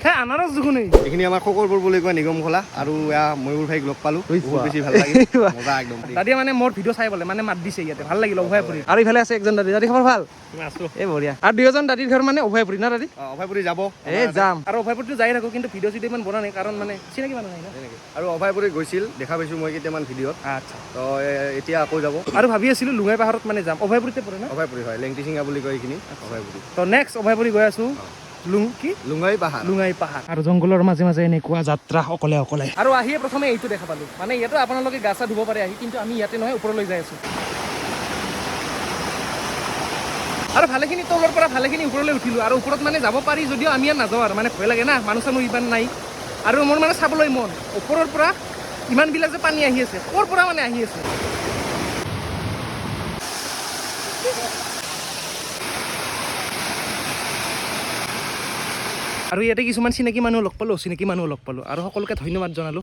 হ্যাঁ আনাৰস দেখোন এইখিনি আমাৰ খকৰপুৰ বুলি কয় নিগম খোলা আৰু ময়ূৰ ভাইক লগ পালো বহুত বেছি ভাল লাগে মজা একদম দাদিয়ে মানে মোৰ ভিডিঅ' চাই বোলে মানে মাত দিছে ইয়াতে ভাল লাগিল অভয়াপুৰী আৰু ইফালে আছে একজন দাদি খবৰ ভাল আছো এই বঢ়িয়া আৰু দুয়োজন দাদিৰ ঘৰ মানে অভয়াপুৰী না দাদি অভয়পুৰী যাব যাম আৰু অভয়াপুৰীটো যাই থাকো কিন্তু ভিডিঅ' চিডিঅ' ইমান বনোৱা নাই কাৰণ মানে চিনাকি মানুহ নাই না আৰু অভয়পুৰী গৈছিল দেখা পাইছো মই কেইটামান ভিডিঅ'ত আচ্ছা তো এতিয়া আকৌ যাব আৰু ভাবি আছিলো লুঙাই পাহাৰত মানে যাম অভয়াপুৰীতে পৰে না অভয়পুৰী হয় লেংটিচিঙা বুলি কয় এইখিনি অভয়পুৰী তো নেক্সট অভয়াপুৰী গৈ আছো লুঙাই পাহাৰ আৰু জংঘলৰ মাজে মাজে এনেকুৱা যাত্ৰা অকলে অকলে আৰু আহিয়ে প্ৰথমে এইটো দেখা পালো মানে ইয়াতো আপোনালোকে গা চা ধুব পাৰে আহি কিন্তু আমি ইয়াতে নহয় ওপৰলৈ যাই আছো আৰু ভালেখিনি তলৰ পৰা ভালেখিনি ওপৰলৈ উঠিলো আৰু ওপৰত মানে যাব পাৰি যদিও আমি ইয়াত নাযাওঁ আৰু মানে ভয় লাগে না মানুহ চানুহ ইমান নাই আৰু মোৰ মানে চাবলৈ মন ওপৰৰ পৰা ইমানবিলাক যে পানী আহি আছে ক'ৰ পৰা মানে আহি আছে আৰু ইয়াতে কিছুমান চিনাকি মানুহ লগ পালোঁ অচিনাকি মানুহ লগ পালোঁ আৰু সকলোকে ধন্যবাদ জনালোঁ